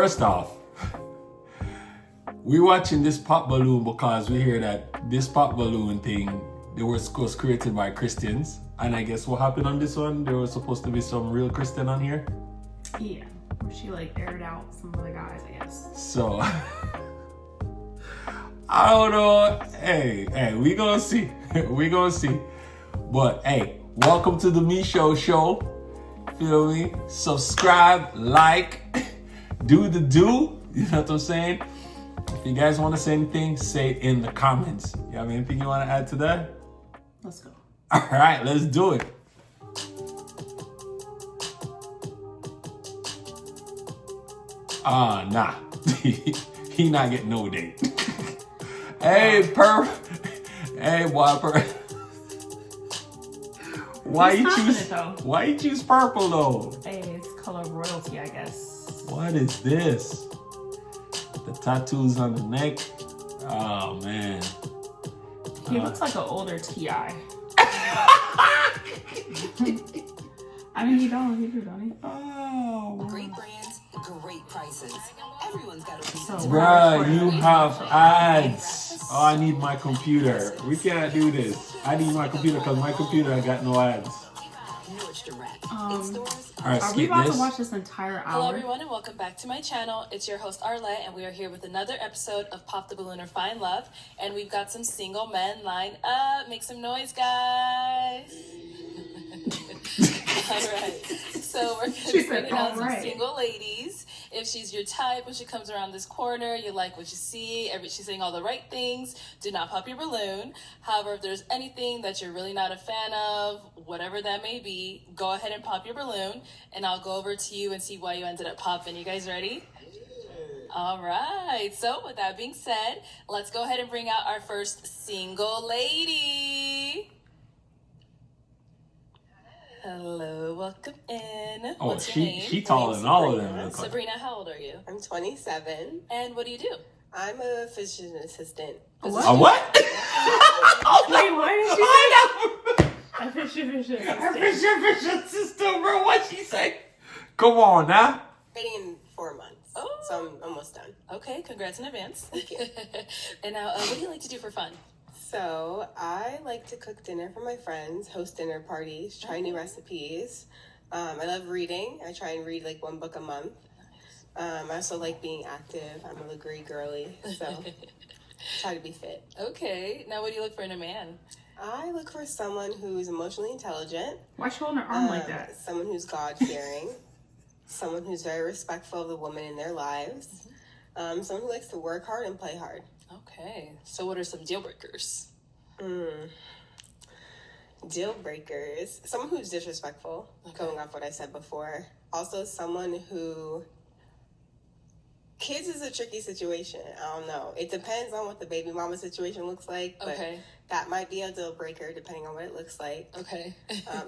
First off, we watching this pop balloon because we hear that this pop balloon thing, it was created by Christians. And I guess what happened on this one, there was supposed to be some real Christian on here. Yeah, she like aired out some of the guys, I guess. So, I don't know. Hey, we gonna see. We gonna see. But hey, welcome to the Me Show show. Feel me? Subscribe, like, do the do. You know what I'm saying? If you guys want to say anything, say it in the comments. You have anything you want to add to that? Let's go. All right, let's do it. Nah. He not getting no date. Hey, Hey, boy, Why you choose purple though? Hey, it's color of royalty, I guess. What is this? The tattoos on the neck. Oh man. He looks like an older T.I. I mean, he do, don't he? Oh. Great brands, great prices. Everyone's got to be So, Bruh, you have ads. Oh, I need my computer. We can't do this. I need my computer because my computer I got no ads. Nordstrom Direct. All right, are we skip about this. to watch this entire hour? Hello everyone and welcome back to my channel. It's your host Arlette and we are here with another episode of Pop the Balloon or Find Love. And we've got some single men lined up. Make some noise, guys. Alright, so we're going to bring it out some single ladies. If she's your type, when she comes around this corner, you like what you see, she's saying all the right things, do not pop your balloon. However, if there's anything that you're really not a fan of, whatever that may be, go ahead and pop your balloon, and I'll go over to you and see why you ended up popping. You guys ready? All right, so with that being said, let's go ahead and bring out our first single lady. Hello, welcome in. Oh, What's your name? she taller than all of them. Sabrina, how old are you? I'm 27. And what do you do? I'm a physician assistant. What? A what? Wait, what did she say? A physician assistant, bro. What she say? Come on now. Waiting in 4 months. Oh. So I'm almost done. Okay, congrats in advance. Thank you. And now, what do you like to do for fun? So I like to cook dinner for my friends, host dinner parties, try new recipes. I love reading. I try and read like one book a month. I also like being active. I'm a Legree girly, so try to be fit. Okay, now what do you look for in a man? I look for someone who's emotionally intelligent. Why she holding her arm like that? Someone who's God-fearing. Someone who's very respectful of the women in their lives. Someone who likes to work hard and play hard. Okay, so what are some deal breakers? Deal breakers. Someone who's disrespectful, going off what I said before. Also, someone who... Kids is a tricky situation. I don't know. It depends on what the baby mama situation looks like, but that might be a deal breaker depending on what it looks like. Okay.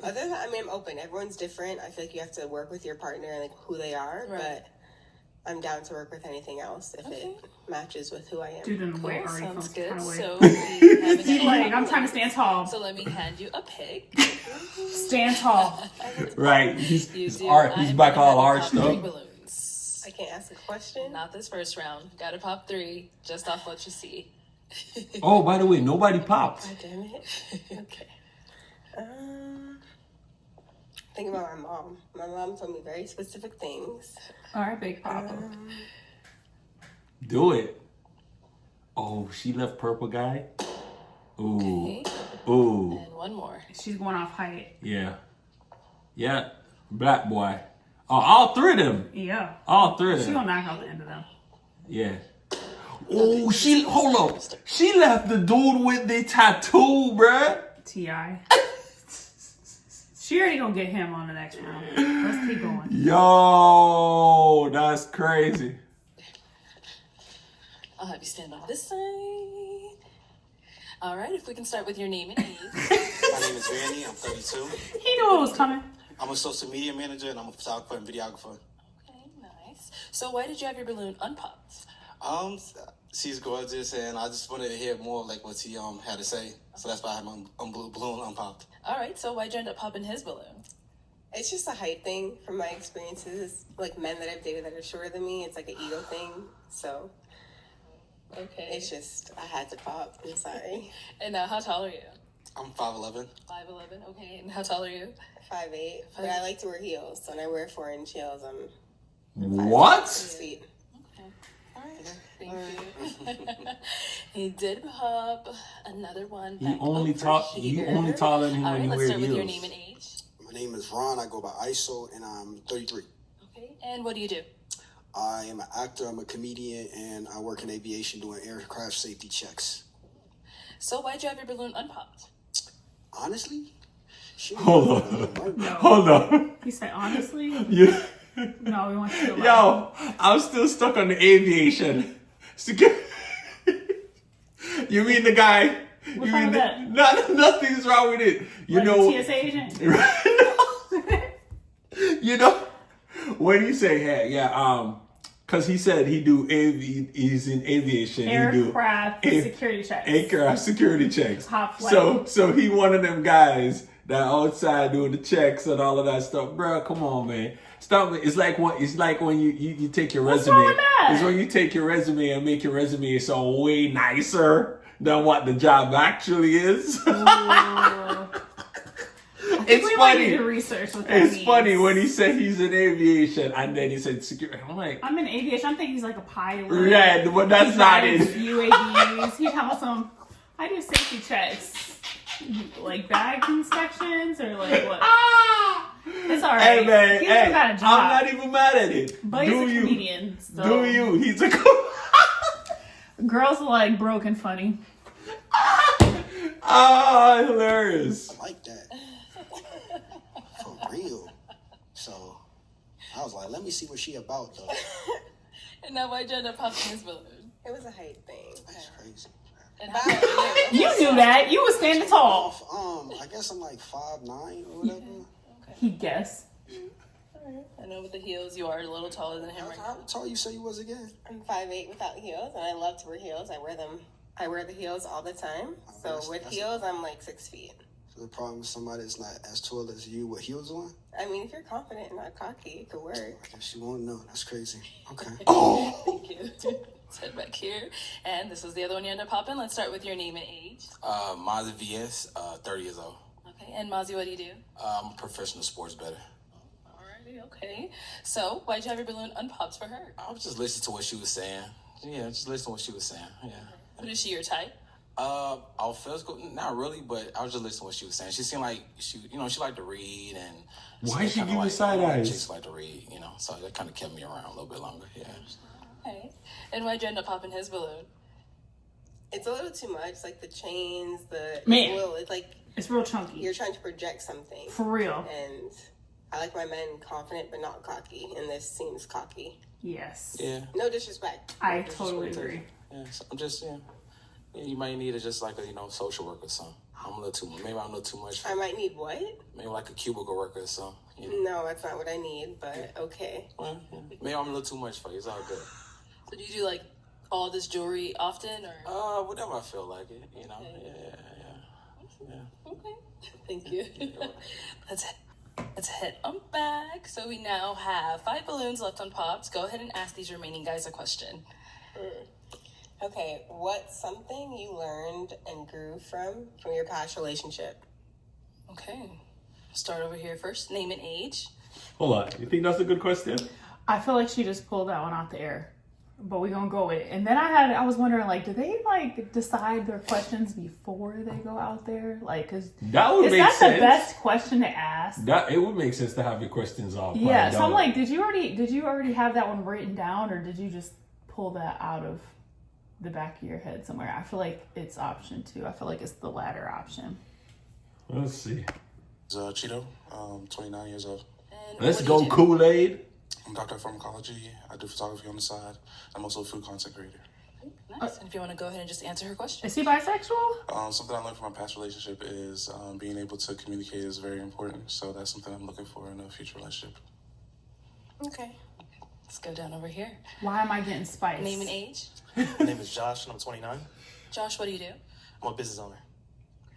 Other than that, I mean, I'm open. Everyone's different. I feel like you have to work with your partner and like who they are, but I'm down to work with anything else if it matches with who I am. Dude, in way Cool, already sounds felt good. kind of way. So we have Like, I'm trying to stand tall. So let me hand you a pic. Stand tall. Right. He's I'm back all gonna arched pop 3 up. balloons. I can't ask a question. Not this first round. Gotta pop 3 just off what you see. Oh, by the way, nobody popped. God damn it. Okay. Think about my mom. My mom told me very specific things. All right, Big Papa. Do it. Oh, she left purple guy. Ooh. Okay. Ooh. And one more. She's going off height. Yeah. Yeah. Black boy. Oh, all 3 of them. Yeah. All 3 of She them. gonna knock out the end of them. Yeah. Oh, hold up. She left the dude with the tattoo, bruh. T.I. She already gonna get him on the next round. Let's keep going. Yo, that's crazy. I'll have you stand on this side. All right, if we can start with your name and age. My name is Randy. I'm 32. He knew it was coming. I'm a social media manager and I'm a photographer and videographer. Okay, nice. So why did you have your balloon unpopped? She's gorgeous and I just wanted to hear more like what she had to say. So that's why I have my balloon unpopped. All right, so why'd you end up popping his balloon? It's just a height thing from my experiences. Like men that I've dated that are shorter than me, it's like an ego thing. So Okay. it's just, I had to pop. I'm sorry. And now, how tall are you? I'm 5'11". 5'11". Okay. And how tall are you? 5'8", but I like to wear heels. So when I wear 4-inch heels, I'm What? 6 feet. All right. Thank you. He did pop another one. You back only over talk. You here. only taller than him All when right. you Let's wear start with your heels. name and age. My name is Ron. I go by ISO, and I'm 33. Okay. And what do you do? I am an actor. I'm a comedian, and I work in aviation doing aircraft safety checks. So why'd you have your balloon unpopped? Honestly, she Hold on. Hold on. He said, honestly, You, no, we want you to lie. yo, I'm still stuck on the aviation. You mean the guy? What's You wrong mean with that? nothing's wrong with it. You What, know. TSA agent? You know when you say, hey, yeah, because he said he's in aviation. Aircraft He do security checks. aircraft security checks. Top flight. So he one of them guys that outside doing the checks and all of that stuff. Bro, come on, man. Stop it. It's like when you take your What's resume. wrong with that? It's when you take your resume and make your resume so way nicer than what the job actually is. It's we might need funny. to research what that It's means. funny when he said he's in aviation and then he said security. I'm like, I'm in aviation. I'm thinking he's like a pilot. yeah, but that's He not drives it. UAVs. He has some. I do safety checks, like bag inspections or like what? It's alright. Hey man, He's hey, got a job. I'm not even mad at it. But Do he's a you? comedian. So Do you? He's a Girls like broke and funny. Ah, hilarious. I like that. For real. So I was like, let me see what she about, though. And now why'd you end up popping his balloon? It was a height thing. That's crazy. And how tall are you? You knew that. You was standing tall. I guess I'm like 5'9" or whatever. He guessed. I know with the heels you are a little taller than him right now. How tall you say you was again? I'm 5'8" without heels, and I love to wear heels. I wear the heels all the time. So that's- with that's- heels, I'm like 6 feet. So the problem is somebody that's not as tall as you with heels on? I mean, if you're confident and not cocky, it could work. I guess you won't know. That's crazy. Okay. Thank you. Let's head back here. And this is the other one you end up popping. Let's start with your name and age. Mozzie VS, 30 years old. Okay. And Mozzie, what do you do? I'm a professional sports bettor. Alrighty, okay. So why'd you have your balloon unpopped for her? I was just listening to what she was saying. Yeah, just listening to what she was saying. Yeah. But is she your type? All physical, not really, but I was just listening to what she was saying. She seemed like she liked to read and. Why she kinda give you like, side eyes? Chicks like to read, so that kind of kept me around a little bit longer. Yeah. Okay. And why'd you end up popping his balloon? It's a little too much, like the chains, Man. it's like It's real chunky. you're trying to project something. For real. And I like my men confident but not cocky, and this seems cocky. Yes. Yeah. No disrespect. I No totally disrespect. agree. Yeah. So I'm just yeah. You might need just like a social worker or something. I'm a little too. Maybe I'm a little too much. I might need what? Maybe like a cubicle worker or something. No, that's not what I need, but okay. Well, yeah. Maybe I'm a little too much for you. It's all good. So do you do like all this jewelry often or? Whatever I feel like it. Yeah. Okay. Thank you. Let's head on back. So we now have 5 balloons left unpopped. Go ahead and ask these remaining guys a question. Okay, what's something you learned and grew from your past relationship? Okay. Start over here first. Name and age. Hold on. You think that's a good question? I feel like she just pulled that one out the air. But we're gonna go with it. And then I was wondering, like, do they like decide their questions before they go out there? Like, cause That would is make that sense. the best question to ask? That it would make sense to have your questions all. Yeah. planned So I'm out. like, did you already have that one written down, or did you just pull that out of the back of your head somewhere? I feel like it's option 2. I feel like it's the latter option. Let's see. Cheeto, 29 years old. And Let's what do you go do? Kool-Aid. I'm a doctor of pharmacology. I do photography on the side. I'm also a food content creator. Nice. And if you want to go ahead and just answer her question. Is he bisexual? Something I learned from my past relationship is being able to communicate is very important. So that's something I'm looking for in a future relationship. Okay. Let's go down over here. Why am I getting spiced? Name and age. My name is Josh, and I'm 29. Josh, what do you do? I'm a business owner.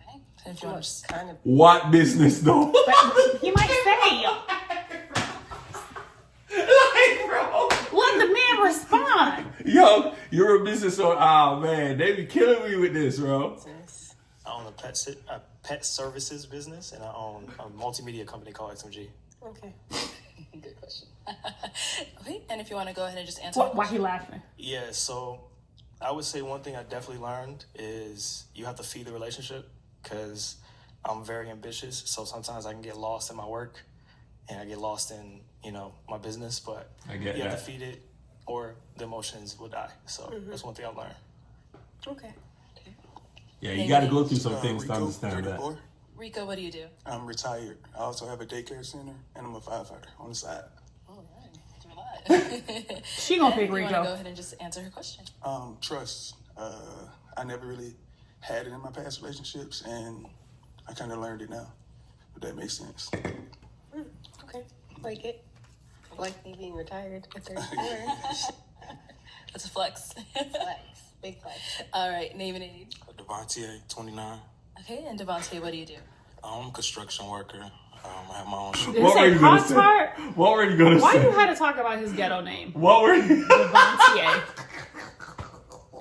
Okay. Okay. And if you want to just Kind of. What business though? But he might say, Like, bro. let the man respond. Yo, you're a business owner. Oh man, they be killing me with this, bro. I own a pet services business, and I own a multimedia company called XMG. Okay. good question. Okay, and if you want to go ahead and just answer. Why he laughing? Yeah, so I would say one thing I definitely learned is you have to feed the relationship, because I'm very ambitious. So sometimes I can get lost in my work, and I get lost in my business. But I get you have that. to feed it, or the emotions will die. So that's one thing I've learned. Okay. Yeah, you got to go through some things to understand that. 34. Rico, what do you do? I'm retired. I also have a daycare center, and I'm a firefighter on the side. All right, do a lot. She gonna And pick if you want to Rico. go ahead and just answer her question. Trust. I never really had it in my past relationships, and I kind of learned it now. If that makes sense. Okay. Like it. Like me being retired at 34. That's a flex. Flex. Big flex. All right, name and age. Devontae, 29. Okay, and Devontae, what do you do? I'm a construction worker. I have my own Did it What were say you gonna Pop say? Tart? What were you gonna Why say? you had to talk about his ghetto name? What were you? Devontae.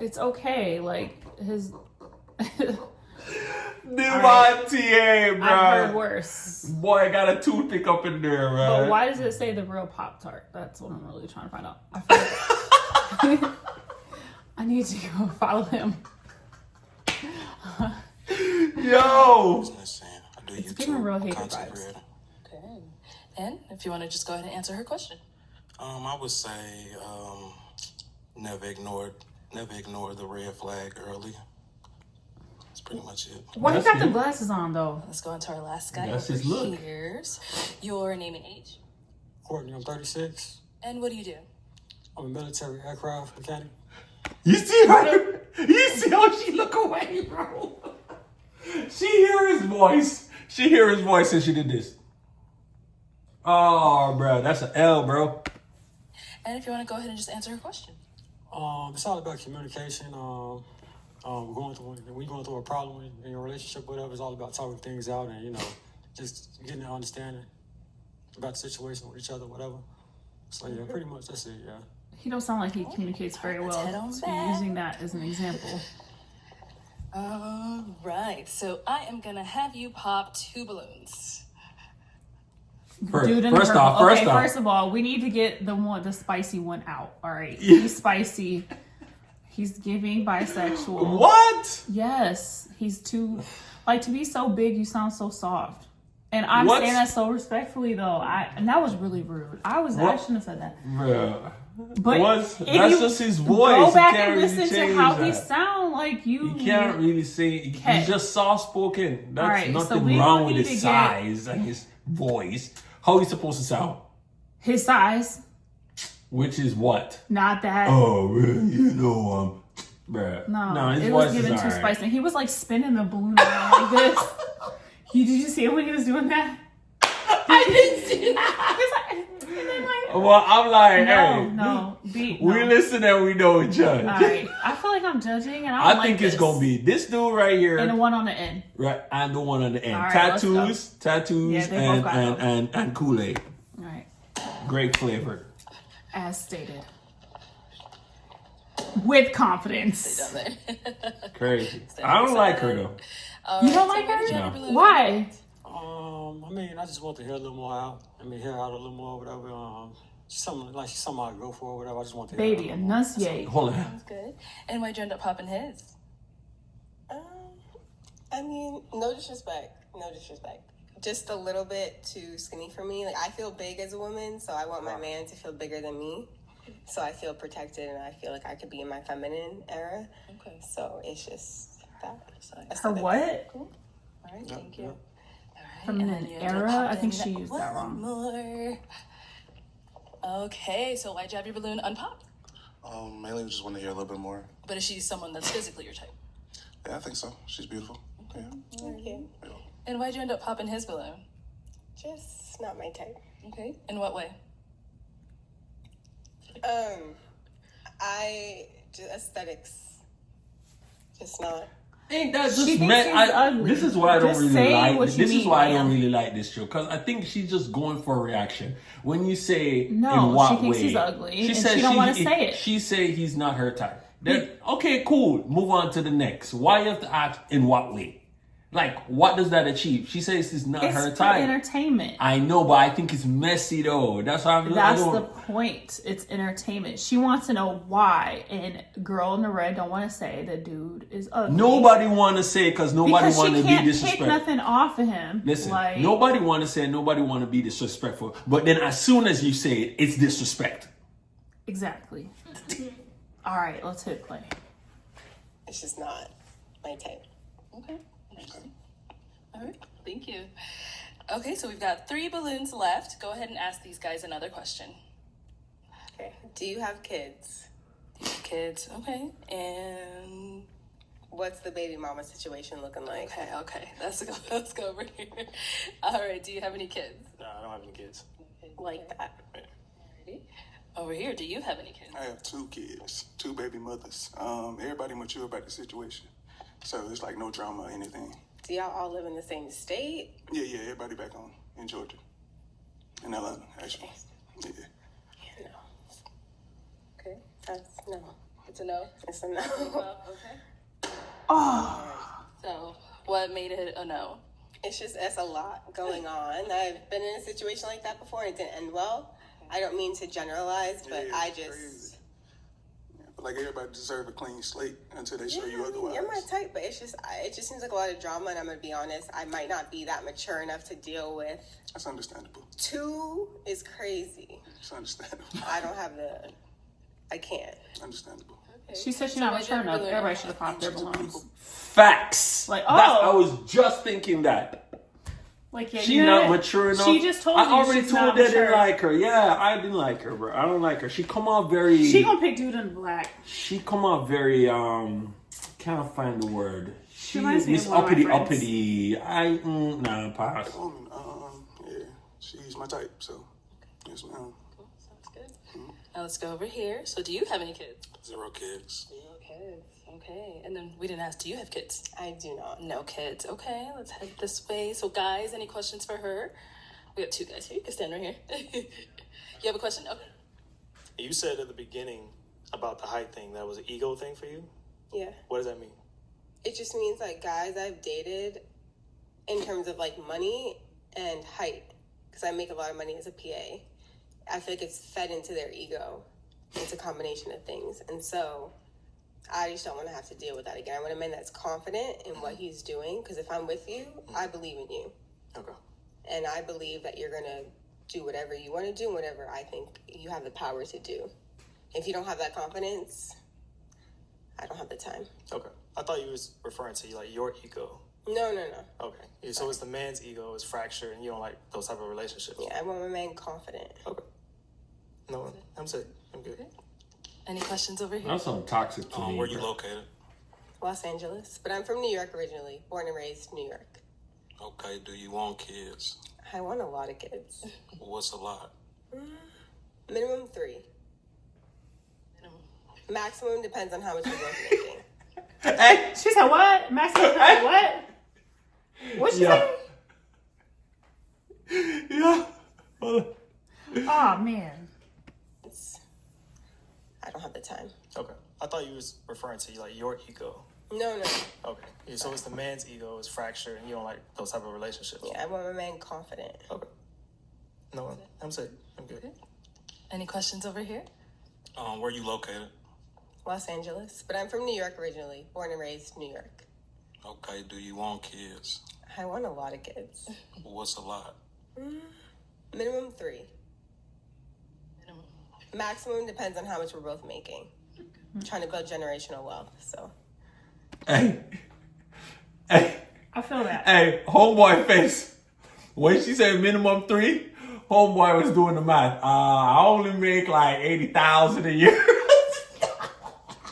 It's okay, like his. Devontae, bro. I've heard worse. Boy, got a toothpick up in there, man. But why does it say the real Pop Tart? That's what I'm really trying to find out. I forget. I need to go follow him. Yo. business, and I do It's YouTube, giving real hater content vibes. creator. Okay. And if you want to just go ahead and answer her question. I would say never ignore the red flag early. That's pretty much it. Why you That's got the good. glasses on though? Let's go on to our last guy. That's over his look. Here's your name and age. Courtney, I'm 36. And what do you do? I'm a military aircraft mechanic. You see her? You see how she look away, bro? She hear his voice. She hear his voice and she did this. Oh, bro, that's an L, bro. And if you want to go ahead and just answer her question. It's all about communication. When you're going through a problem in your relationship, whatever, it's all about talking things out and, just getting an understanding about the situation with each other, whatever. So, yeah, pretty much that's it, yeah. He don't sound like he communicates very Let's well. head on So back. you're using that as an example. All right, so I am going to have you pop 2 balloons. Dude in the First purple. off, First of all, we need to get the spicy one out. All right, he's spicy. He's giving bisexual. What? Yes, he's too to be so big. You sound so soft, and I'm What? saying that so respectfully though. And that was really rude. I shouldn't have said that. Bro. But That's if you just his voice. Go You back can't and really listen to change how that. he sound like you. You can't really say Okay. he's just soft spoken. That's Alright, so nothing we wrong don't with need his to get- size and his voice. How he's supposed to sound? His size, Which is what? not that. Oh, bruh. No, his it voice was is given too alright. spicy. He was like spinning the balloon around like this. Did you see it when he was doing that? I didn't see that. He was like, and then like, Well, I'm like, hey, no. we listen and we don't judge. All right, I feel like I'm judging, and I don't I think like it's this. gonna be this dude right here, and the one on the end. right, and the one on the end. All right, let's go. Tattoos, Yeah, they both got and Kool-Aid. All right, Great flavor. as stated, with Stay confidence. down there. Crazy. I don't like her though. All You right, don't so like we're her? gonna jump No. a balloon. Why? I just want to hear a little more out. Hear out a little more, whatever. She's something I go for, whatever. I just want to hear Baby, out a little more. enunciate. Hold on. Sounds good. And why'd you end up popping his? No disrespect. Just a little bit too skinny for me. Like, I feel big as a woman, so I want my man to feel bigger than me. So I feel protected, and I feel like I could be in my feminine era. Okay. So it's just that. Her what? All right, thank you. All right, Feminine and then you ended up era? I think popping she used that one wrong. more. Okay, so why'd you have your balloon unpopped? Mainly just want to hear a little bit more. But is she someone that's physically your type? Yeah, I think so. She's beautiful. Yeah. Thank you. And why'd you end up popping his balloon? Just not my type. Okay, in what way? Just aesthetics. Just not. Ain't that She just thinks man? he's ugly. This is why I don't Just really say like. what you This is mean, why I ma'am. don't really like this show, because I think she's just going for a reaction. When you say No, in what she thinks way, he's ugly, and says she don't wanna say it. She say he's not her type. Then okay, cool. Move on to the next. Why you have to ask in what way? Like, what does that achieve? She says it's not her It's for type. entertainment. I know, but I think it's messy though. That's why I'm. That's the point. It's entertainment. She wants to know why, and girl in the red don't want to say the dude is ugly. Nobody want to say because nobody because want she to be can't disrespectful. take nothing off of him. Listen, like, nobody want to say, nobody want to be disrespectful. But then as soon as you say it, it's disrespect. Exactly. All right, let's hit play. It's just not my type. Okay. Interesting. All right. Thank you. Okay, so we've got 3 balloons left. Go ahead and ask these guys another question. Okay. Do you have kids? Kids. Okay. And What's the baby mama situation looking like? okay. Let's go over here. All right. Do you have any kids? No, I don't have any kids. Like that. Over here, do you have any kids? I have 2 kids, 2 baby mothers. Everybody mature about the situation. So it's like no drama or anything. Do y'all all live in the same state? Yeah, everybody back home in Georgia. In Atlanta, actually. Yeah. No. Okay. That's no. It's a no. It's a no. Okay. Oh, So, what made it a no? It's a lot going on. I've been in a situation like that before and it didn't end well. I don't mean to generalize, but Yeah, I it's just... crazy. Yeah, but like everybody deserve a clean slate until they show you I mean, otherwise. you're my type, but it just seems like a lot of drama, and I'm gonna be honest, I might not be that mature enough to deal with. That's understandable. 2 is crazy. It's understandable. I can't. Understandable. she said she's not mature enough. Everybody should have popped their balloons. Facts. Like, I was just thinking that. Like, yeah, She's not mature enough. She just told I you already she's told not her I mature. didn't like her. Yeah, I didn't like her, bro. I don't like her. She come off very. She gonna pick dude in black. She come off very can't find the word. She reminds me is of one of my uppity. Nah, pass. Yeah, she's my type, so yes, ma'am. Cool. Sounds good. Now let's go over here. So, do you have any kids? 0 kids. 0 kids. Okay. And then we didn't ask, do you have kids? I do not. No kids. Okay, let's head this way. So, guys, any questions for her? We got 2 guys here. You can stand right here. You have a question? Okay. You said at the beginning about the height thing that was an ego thing for you. Yeah. What does that mean? It just means like guys I've dated in terms of like money and height, because I make a lot of money as a PA. I feel like it's fed into their ego. It's a combination of things. And so I just don't want to have to deal with that again. I want a man that's confident in what he's doing, because if I'm with you, I believe in you. Okay. And I believe that you're going to do whatever you want to do, whatever I think you have the power to do. If you don't have that confidence, I don't have the time. Okay. I thought you was referring to like your ego. No. Okay. Yeah, so it's the man's ego is fractured and you don't like those type of relationships. Yeah, I want my man confident. Okay. No, I'm safe. I'm good. Any questions over here? That's some toxic to me. Where you located? Los Angeles. But I'm from New York originally. Born and raised New York. Okay, do you want kids? I want a lot of kids. What's a lot? Minimum 3. Maximum depends on how much we're both making. Hey, She said what? Maximum what? What she Yeah. say? yeah. Oh man. I don't have the time. Okay. I thought you was referring to like your ego. No. Okay. Yeah, so it's the man's ego is fractured and you don't like those type of relationships. Yeah, I want my man confident. Okay. No, I'm safe. I'm good. Any questions over here? Where you located? Los Angeles. But I'm from New York originally. Born and raised New York. Okay, do you want kids? I want a lot of kids. What's a lot? Minimum 3. Maximum depends on how much we're both making. I'm trying to build generational wealth, so. Hey, I feel that. hey, homeboy face. When she said minimum 3, homeboy was doing the math. I only make like 80,000 a year.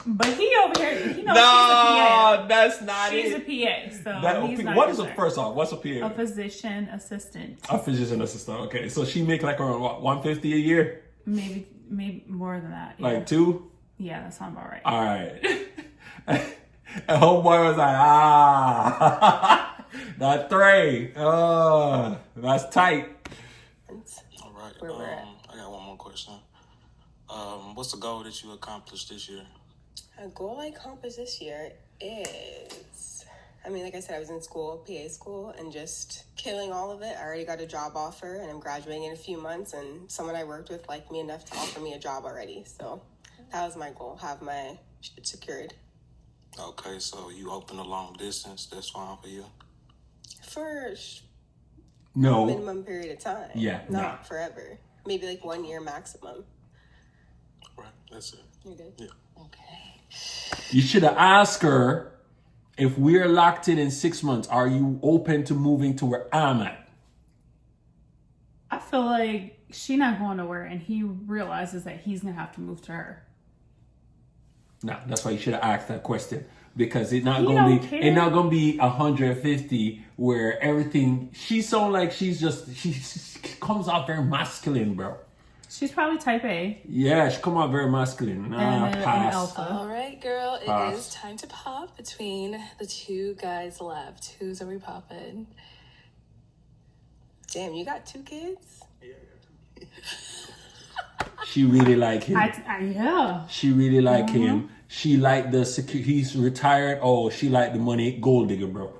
But he over here, he knows No, that's not she's it. a PA. So That- he's not what is concerned. first off? What's a PA? A physician assistant. A physician assistant. Okay, so she make like around what, 150 a year? Maybe more than that. Yeah. Like 2? Yeah, that sounds about right. All right. homeboy was like, that three. That's tight. All right. Where we're at. I got one more question. What's the goal that you accomplished this year? A goal I accomplished this year is, like I said, I was in school, PA school, and just killing all of it. I already got a job offer, and I'm graduating in a few months, and someone I worked with liked me enough to offer me a job already. So that was my goal, have my shit secured. Okay, so you open a long distance. That's fine for you? For No. minimum period of time. Yeah, Not forever. Maybe like 1 year maximum. Right, that's it. You're good? Yeah. Okay. You should have asked her, if we're locked in 6 months, are you open to moving to where I'm at? I feel like she not going nowhere, and he realizes that he's gonna have to move to her. No, that's why you should have asked that question, because it's not He gonna don't be care. it's not gonna be 150 where everything. She sounds like she comes off very masculine, bro. She's probably type A Yeah, she come out very masculine. Nah, and an pass. alpha. All right, girl. It Pass. is time to pop between the two guys left. Whose are we popping? Damn, you got 2 kids? She really like him. Yeah. She really like him. She like the he's retired. Oh, she like the money. Gold digger, bro.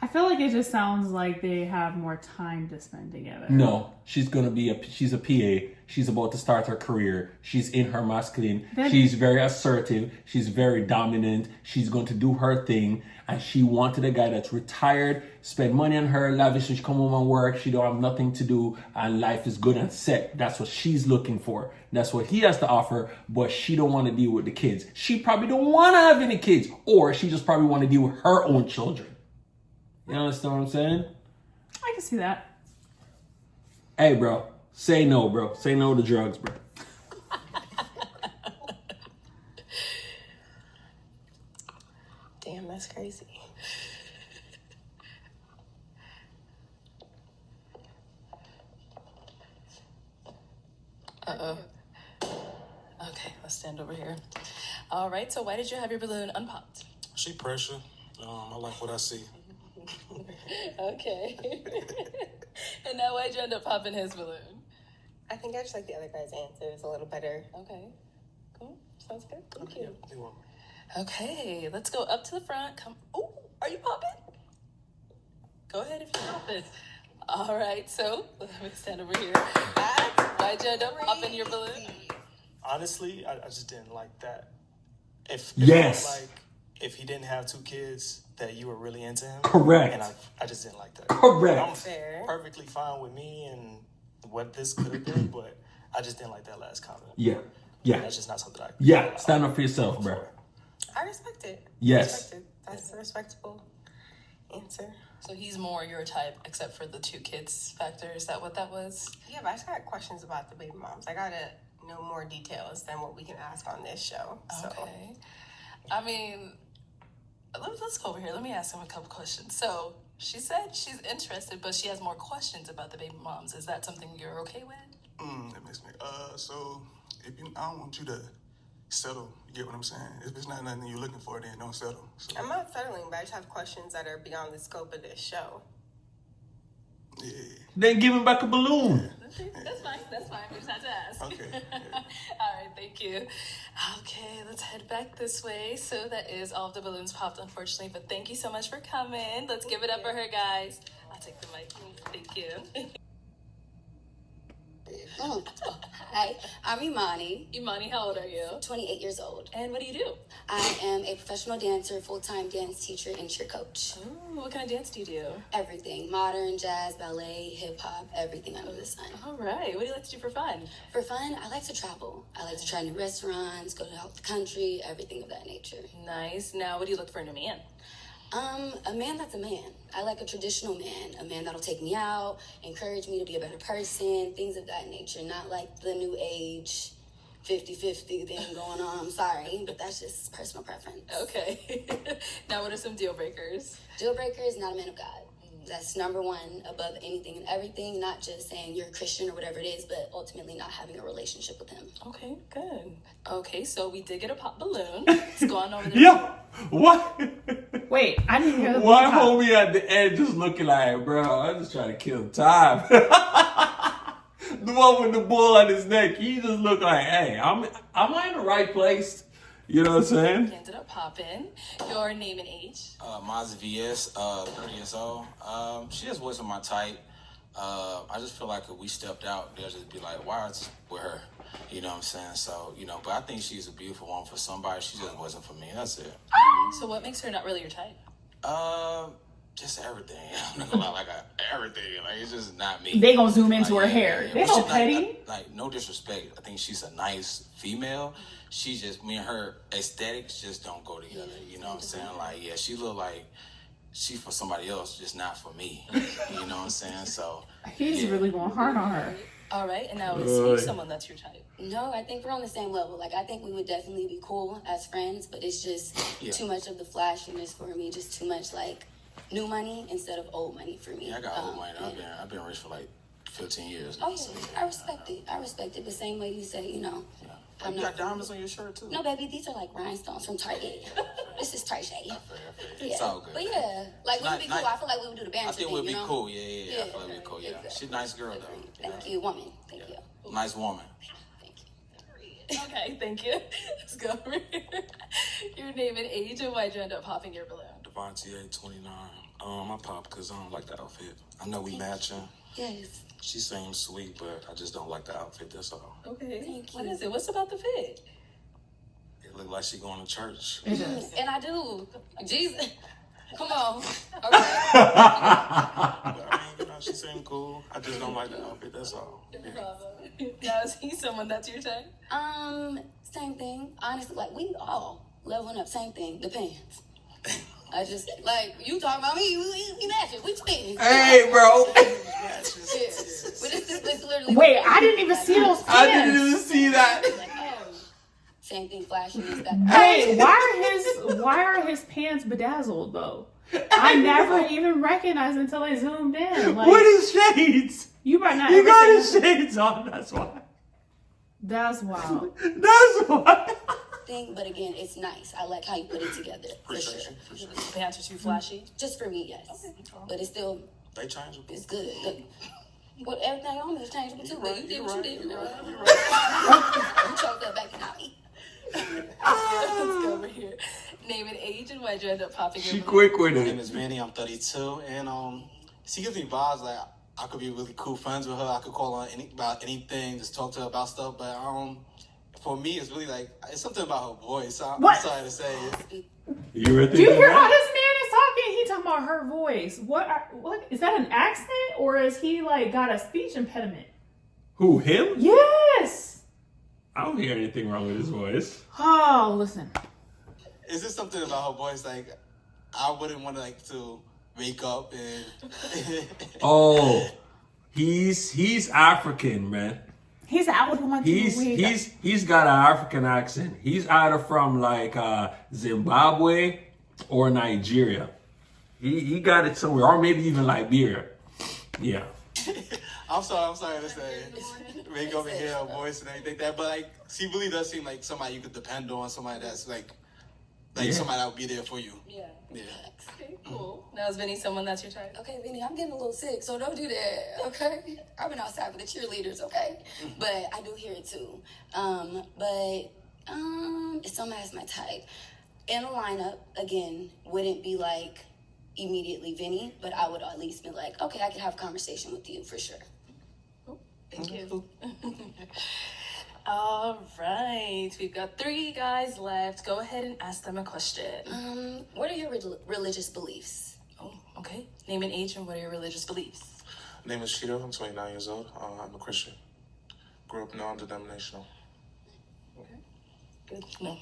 I feel like it just sounds like they have more time to spend together. No, she's gonna be she's a PA. She's about to start her career. She's in her masculine. She's very assertive. She's very dominant. She's going to do her thing. And she wanted a guy that's retired, spend money on her, lavish. She come home and work. She don't have nothing to do, and life is good and set. That's what she's looking for. That's what he has to offer. But she don't want to deal with the kids. She probably don't want to have any kids, or she just probably want to deal with her own children. You understand what I'm saying? I can see that. Hey, bro. Say no, bro. Say no to drugs, bro. Damn, that's crazy. Uh-oh. Okay, let's stand over here. All right, so why did you have your balloon unpopped? She pressure. I like what I see. Okay. And now why'd you end up popping his balloon? I think I just like the other guy's answer. It's a little better. Okay. Cool. Sounds good. Thank Yeah, you. you're welcome. Okay, let's go up to the front. Come. Oh, are you popping? Go ahead if you're popping. All right, so let me stand over here. Why'd you end up popping your balloon? Honestly, I just didn't like that. If Yes. like if he didn't have 2 kids, that you were really into him. Correct. And I just didn't like that. Correct. I'm Fair. perfectly fine with me and what this could have been, but I just didn't like that last comment. Yeah. Yeah. That's just not something I Yeah. Stand up for yourself, bro. I respect it. Yes. I respect it. That's a respectable answer. So he's more your type, except for the 2 kids factor. Is that what that was? Yeah, but I just got questions about the baby moms. I gotta know more details than what we can ask on this show. So. Okay. I mean, let's go over here. Let me ask him a couple questions. So she said she's interested, but she has more questions about the baby moms. Is that something you're okay with? That makes me. So if you, I don't want you to settle. You get what I'm saying? If it's not nothing you're looking for, then don't settle. So, I'm not settling, but I just have questions that are beyond the scope of this show. yeah. Then give him back a balloon. That's fine. That's fine. We just had to ask. Okay. Yeah. All right. Thank you. Okay. Let's head back this way. So that is all of the balloons popped, unfortunately. But thank you so much for coming. Let's give it up for her, guys. I'll take the mic. Thank you. Hi, I'm Imani. Imani, how old are you? 28 years old. And what do you do? I am a professional dancer, full-time dance teacher, and cheer coach. Ooh, what kind of dance do you do? Everything. Modern, jazz, ballet, hip-hop, everything under the sun. All right. What do you like to do for fun? For fun, I like to travel. I like to try new restaurants, go to out the country, everything of that nature. Nice. Now, what do you look for in a man? A man that's a man. I like a traditional man, a man that'll take me out, encourage me to be a better person, things of that nature, not like the new age 50-50 thing going on. I'm sorry, but that's just personal preference. Okay. Now, what are some deal breakers? Deal breakers, not a man of God. That's number one above anything and everything, not just saying you're a Christian or whatever it is, but ultimately not having a relationship with him. Okay, good. Okay, so we did get a pop balloon. It's going over there. Yo, what? Wait, I didn't hear the One pop. homie at the end just looking like, bro, I'm just trying to kill time. The one with the bull on his neck, he just looked like, hey, am I in the right place? You know what I'm saying? Ended up popping. Your name and age. Mine's VS, 30 years old. She just wasn't my type. I just feel like if we stepped out, they'll just be like, why is with her? You know what I'm saying? So, but I think she's a beautiful one for somebody. She just wasn't for me. That's it. So what makes her not really your type? Just everything. I'm not gonna lie, like everything. Like it's just not me. They gonna zoom into her hair. They so petty. Like no disrespect. I think she's a nice female. She just me and her aesthetics just don't go together. You know what I'm saying? Like yeah, she look like she for somebody else, just not for me. You know what I'm saying? So he's really going hard on her. All right, and now is he someone that's your type? No, I think we're on the same level. Like I think we would definitely be cool as friends, but it's just too much of the flashiness for me. Just too much like new money instead of old money for me. Yeah, I got old money. I've been rich for like 15 years. Oh yeah, I respect it. I respect it. The same way you say, You got diamonds on your shirt too. No, baby, these are like rhinestones from Target. This is Target. It's all good. But yeah, like we would be cool. I feel like we would do the banter I think thing, we'd be cool. Yeah. I feel like we'd be cool. Yeah. Exactly. She's a nice girl though. Thank you, woman. Thank you. Nice woman. Okay, thank you. Let's go over here. Your name and age, and why'd you end up popping your balloon? Devontae, 29. I pop because I don't like the outfit. I know we matching. Yes. She seems sweet, but I just don't like the outfit. That's all. Okay. Thank you. What is it? What's about the fit? It look like she going to church. It does. And I do. Jesus. Come on. Okay. I mean, she seemed cool. I just don't like the outfit. That's all. Yeah. Now is he someone that's your type? Same thing. Honestly, like we all leveling up. Same thing. Depends. I just like you talking about me. We matching. We twins. Hey, bro. But it's literally. Wait, I didn't even see those pants. I didn't even see that. Like, oh, same thing. Flashing is that. Hey, why are his pants bedazzled though? I never even recognized until I zoomed in. Like, What is shades? You might not. You ever got say his shades on. That's why. That's wild. That's why. Thing, but again, it's nice. I like how you put it together. For sure. The pants are too flashy. Just for me, yes. Okay. But it's still. They changeable. It's good. Well, everything on me is changeable too. But you did what you did. You chose that back in me. Let's go over here. Name and age, and why'd you end up popping your She balloon? quick with My it. name is Manny. I'm 32, and she gives me vibes like I could be really cool friends with her. I could call her about anything, just talk to her about stuff. But for me, it's really like it's something about her voice. I'm sorry to say it. You were Do you thinking hear how that? this man is talking? He talking about her voice. What is that an accent or is he like got a speech impediment? Who, him? Yes. I don't hear anything wrong with his voice. Oh, listen. Is this something about her voice? Like I wouldn't want to wake up and. Oh, he's African, man. He's out with one. He's got an African accent. He's either from like Zimbabwe or Nigeria. He got it somewhere, or maybe even Liberia. Yeah. I'm sorry to say. Wake up and hear her voice and everything that, but like she really does seem like somebody you could depend on, somebody that's like somebody that would be there for you. Yeah. Okay, cool. Now is Vinny someone that's your type? Okay, Vinny, I'm getting a little sick, so don't do that, okay? I've been outside with the cheerleaders, okay? But I do hear it too. If someone has my type, in a lineup, again, wouldn't be like immediately Vinny, but I would at least be like, okay, I can have a conversation with you for sure. Thank you. All right, we've got 3 guys left. Go ahead and ask them a question. What are your religious beliefs? Oh, okay. Name and age, and what are your religious beliefs? Name is Cheeto. I'm 29 years old. I'm a Christian. Grew up non-denominational. Okay. Good. No.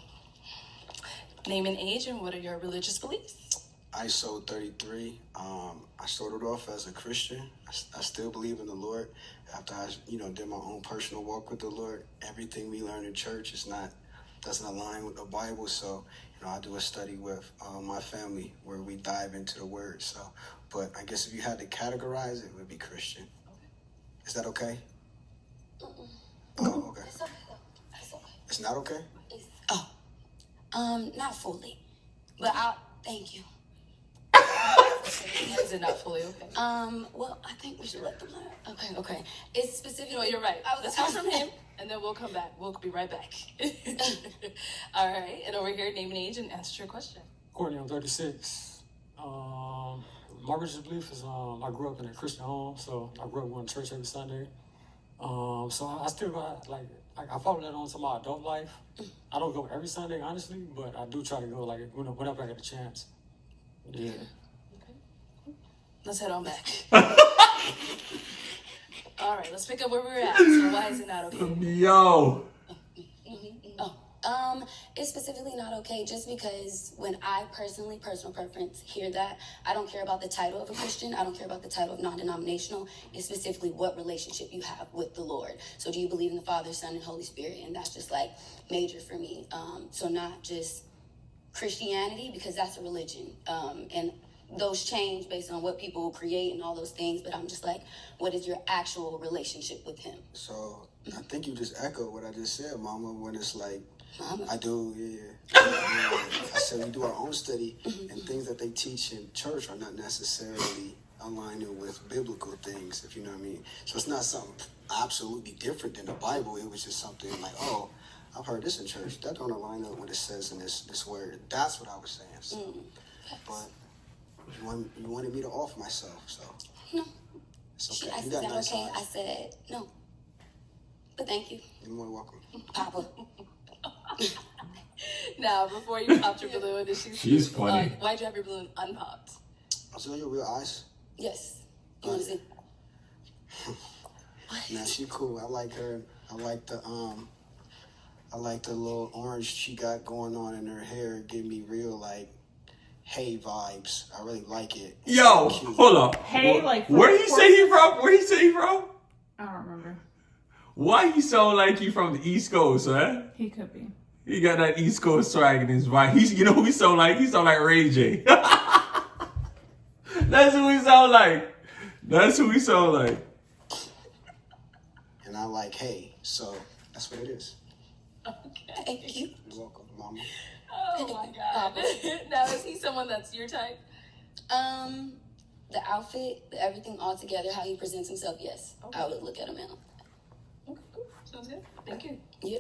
Name and age, and what are your religious beliefs? ISO 33. I started off as a Christian. I still believe in the Lord. After I, did my own personal walk with the Lord, everything we learn in church doesn't align with the Bible. So, I do a study with my family where we dive into the word. So, but I guess if you had to categorize it, it would be Christian. Is that okay? Mm-mm. Oh, okay. It's okay though. It's okay. It's not okay? Not fully, but thank you. Is it not fully okay? Well, I think we should let them learn. Okay. It's specifically. No, you're right. Let's hear from him, and then we'll come back. We'll be right back. All right. And over here, name and age and answer your question. Courtney, I'm 36. My religious belief is I grew up in a Christian home, so I grew up going to church every Sunday. So I still got I follow that on to my adult life. I don't go every Sunday, honestly, but I do try to go whenever I get a chance. Yeah. Let's head on back. All right, let's pick up where we were at. So why is it not okay? Yo. It's specifically not okay just because when I personal preference, hear that, I don't care about the title of a Christian. I don't care about the title of non-denominational. It's specifically what relationship you have with the Lord. So do you believe in the Father, Son, and Holy Spirit? And that's just like major for me. So not just Christianity, because that's a religion. And those change based on what people create and all those things. But I'm just like, what is your actual relationship with him? So I think you just echoed what I just said, Mama, when it's like, Mama. I do, yeah. I said we do our own study, and things that they teach in church are not necessarily aligning with biblical things, if you know what I mean. So it's not something absolutely different than the Bible. It was just something like, oh, I've heard this in church. That don't align up with what it says in this word. That's what I was saying. So. But you wanted me to off myself, so. No. It's She okay. asked, You is got that nice okay? eyes. I said, no. But thank you. You're more than welcome. Papa. Now, before you popped your balloon, She's funny. Why'd you have your balloon unpopped? So your real eyes? Yes. You want to see? Nah, she cool. I like her. I like the little orange she got going on in her hair. Give me real Hey vibes. I really like it. It's Yo, so cute. hold up. Hey, like where he say he from? Where he say he from? I don't remember. Why he sound like he from the East Coast, huh? He could be. He got that East Coast swag in his vibe. You know who he sound like? He sound like Ray J. That's who he sound like. That's who he sound like. And I like hey, so that's what it is. Okay. Thank you. You're welcome, Mama. Oh my God. Now, is he someone that's your type? The outfit, everything all together, how he presents himself, yes. Okay. I would look at him now. Okay, cool. Sounds good. Thank you. Yeah.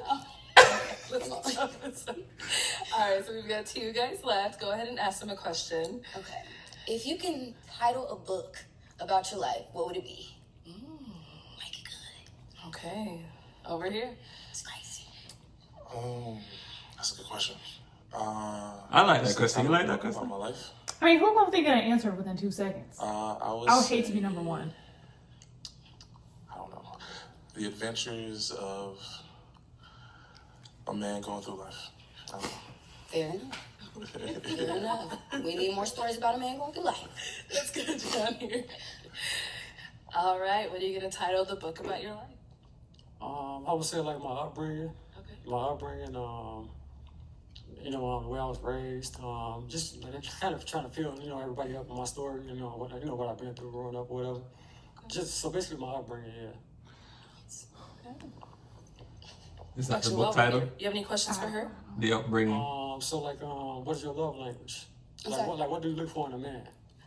Let's all right, so we've got 2 guys left. Go ahead and ask them a question. Okay. If you can title a book about your life, what would it be? Make it good. Okay. Over here. It's crazy. That's a good question. I like that question. You like that question? About my life. I mean, who gonna think of an answer within 2 seconds? I would hate to be number one. I don't know. The adventures of a man going through life. I don't know. Fair enough. Fair enough. We need more stories about a man going through life. Let's go down here. All right, what are you going to title the book about your life? I would say like my upbringing. Okay. My upbringing, the way I was raised, just kind of trying to fill, everybody up in my story, what I've been through growing up or whatever. Just so basically my upbringing, yeah. Okay. Is that the Actually, book over title? here. You have any questions for her? The upbringing. So like, what is your love language? I'm Like, sorry? what do you look for in a man?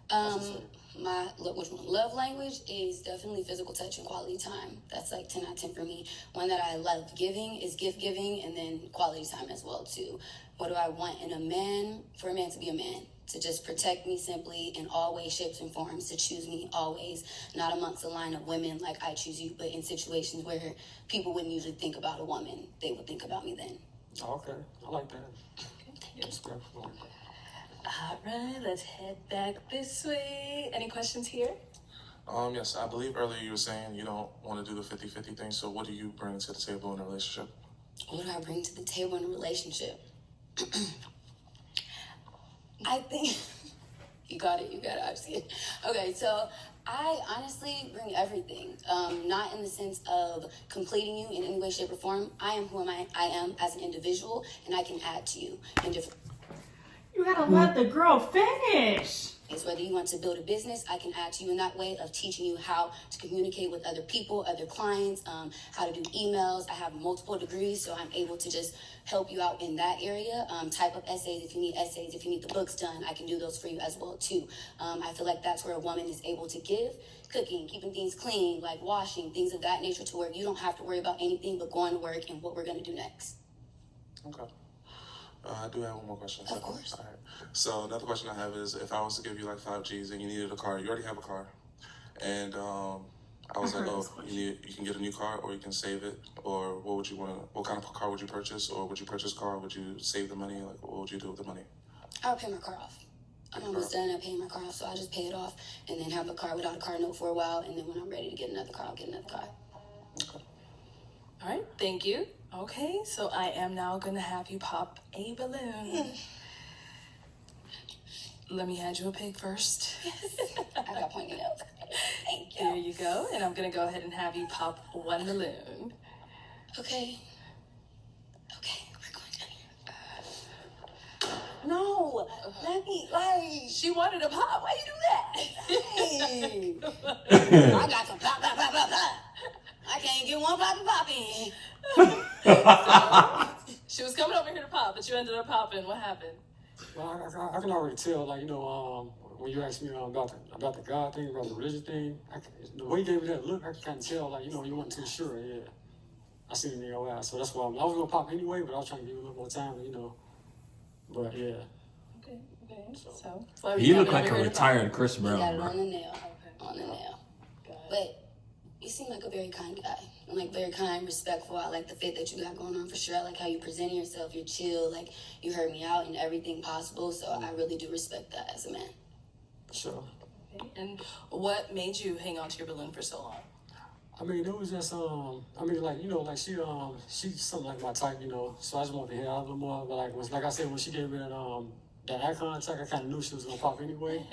Which one? Love language is definitely physical touch and quality time. That's like 10 out of 10 for me. One that I love giving is gift giving, and then quality time as well too. What do I want in a man? For a man to be a man, to just protect me simply in all ways, shapes, and forms, to choose me always, not amongst a line of women like I choose you, but in situations where people wouldn't usually think about a woman, they would think about me then. Okay, I like that. Okay. That's great. All right, let's head back this way. Any questions here? Yes, I believe earlier you were saying you don't want to do the 50-50 thing, so what do you bring to the table in a relationship? What do I bring to the table in a relationship? I think you got it. I see it. Okay, so I honestly bring everything. Not in the sense of completing you in any way, shape, or form. I am who I am as an individual, and I can add to you in different. gotta let the girl finish. It's whether you want to build a business, I can add to you in that way of teaching you how to communicate with other people, other clients, how to do emails. I have multiple degrees, so I'm able to just help you out in that area. Type up essays if you need essays, if you need the books done, I can do those for you as well too. I feel like that's where a woman is able to give. Cooking, keeping things clean, like washing, things of that nature, to where you don't have to worry about anything but going to work and what we're going to do next. Okay. I do have one more question. Of course. All right. So another question I have is, if I was to give you like 5 G's and you needed a car, you already have a car, and I was like, oh, you can get a new car or you can save it, or what would you want to? What kind of car would you purchase, or would you purchase a car? Would you save the money? Like, what would you do with the money? I'll pay my car off. I'm almost done at paying my car off, so I'll just pay it off and then have a car without a car note for a while, and then when I'm ready to get another car, I'll get another car. Okay. All right, thank you. Okay, so I am now gonna have you pop a balloon. Let me add you a pig first. I got pointy nails. Thank you. There you go, and I'm gonna go ahead and have you pop 1 balloon. Okay. Okay, we're going down here. No, let me, like. She wanted a pop. Why you Hey. I got some pop, pop, pop, pop, pop. I can't get one pop in. She was coming over here to pop, but you ended up popping. What happened? Well, I can already tell, like, you know, when you asked me about the God thing, about the religion thing, the way you gave me that look, I can kind of tell, like, you know, you weren't too sure, yeah. I seen it in your eyes, so that's why I was going to pop anyway, but I was trying to give you a little more time, you know. But, yeah. Okay. So he looked like a retired Chris Brown. You got it bro. on the nail. Okay. On the nail. But you seem like a very kind guy. I'm like very kind, respectful. I like the fit that you got going on for sure. I like how you present yourself. You're chill. Like, you heard me out in everything possible. So I really do respect that as a man. Sure. Okay. And what made you hang on to your balloon for so long? I mean, it was just, I mean, like, you know, like, she's something like my type, you know, so I just wanted to hear out a little more, but, like I said, when she gave me that eye contact, I kind of knew she was going to pop anyway,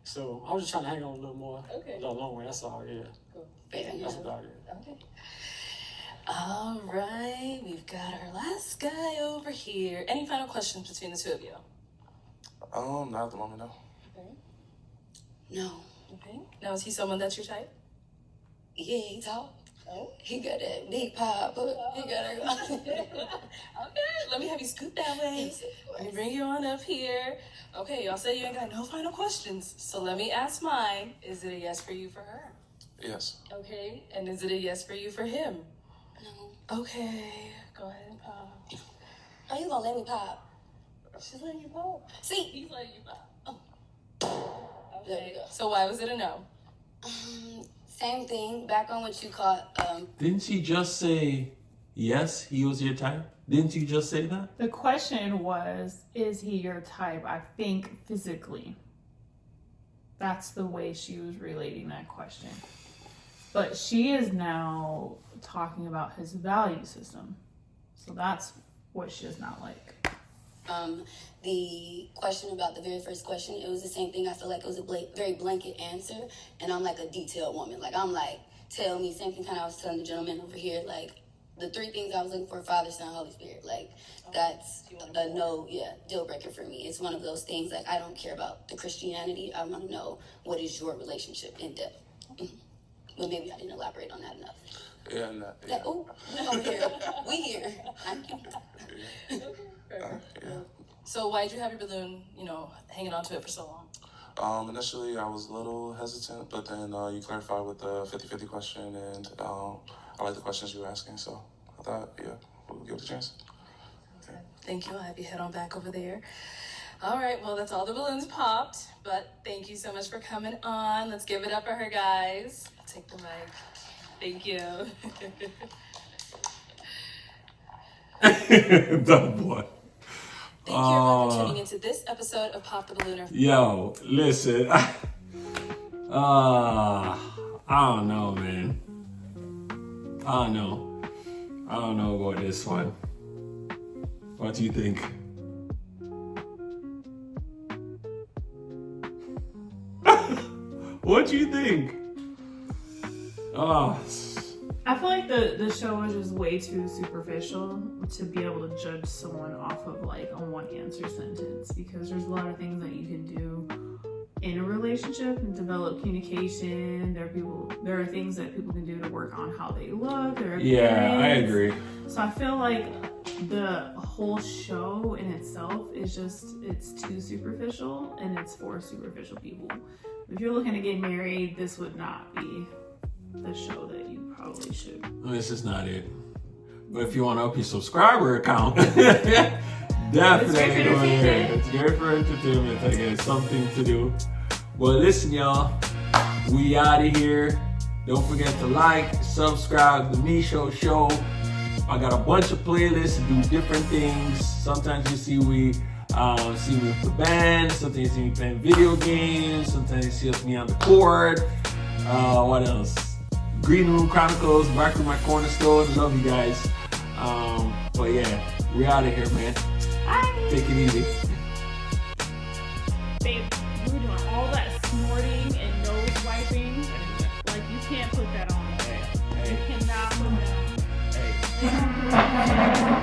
so I was just trying to hang on a little more, a little longer, that's all, yeah. Cool. That's about it. Okay. All right, we've got our last guy over here. Any final questions between the two of you? Not at the moment, no. Okay. No. Okay. Now, is he someone that's your type? Yeah, he tall. Oh. He got that big pop. He got a... Okay, let me have you scoot that way. Let me bring you on up here. Okay, y'all say you ain't got no final questions, so let me ask mine. Is it a yes for you for her? Yes. Okay, and is it a yes for you for him? No. Okay, go ahead and pop. Are you gonna let me pop? She's letting you pop. See? He's letting you pop. Oh. There you go. So why was it a no? Same thing. Back on what you called. Didn't she just say yes, he was your type? Didn't you just say that? The question was, is he your type? I think physically. That's the way she was relating that question. But she is now talking about his value system. So that's what she does not like. The question about the very first question, it was the same thing. I feel like it was a very blanket answer, and I'm like a detailed woman. Like, I'm like, tell me, same thing kind of I was telling the gentleman over here, like, the 3 things I was looking for: Father, Son, Holy Spirit. Like, that's a no, deal breaker for me. It's one of those things, like, I don't care about the Christianity. I want to know, what is your relationship in depth? But maybe I didn't elaborate on that enough. Yeah, no, yeah. Like, oh, we over here. We here. Thank you. Yeah. So why did you have your balloon, hanging on to it for so long? Initially, I was a little hesitant, but then you clarified with the 50-50 question, and I like the questions you were asking, so I thought, we'll give it a chance. Okay. Thank you. I'll have you head on back over there. All right, well, that's all the balloons popped, but thank you so much for coming on. Let's give it up for her, guys. Take the mic. Thank you. Dumb boy. Thank you everyone for tuning into this episode of Pop the Ballooner. Yo, listen. I don't know, man. I don't know about this one. What do you think? What do you think? I I feel like the show is just way too superficial to be able to judge someone off of like a one answer sentence, because there's a lot of things that you can do in a relationship and develop communication. There are things that people can do to work on how they look, their appearance. Yeah, I agree. So I feel like the whole show in itself is it's too superficial, and it's for superficial people. If you're looking to get married, this would not be the show that you probably should. This is not it. But if you want to up your subscriber count, definitely go ahead. It's great for entertainment. I guess something to do. Well, listen, y'all. We out of here. Don't forget to like, subscribe to the Me Show Show. I got a bunch of playlists to do different things. Sometimes you see me with the band. Sometimes you see me playing video games. Sometimes you see me on the court. What else? Green Room Chronicles, Back Room, My Corner Store. Love you guys. But yeah, we're out of here, man. Bye. Take it easy. Babe, we were doing all that snorting and nose wiping. Like, you can't put that on. Hey. You cannot put that on. Hey.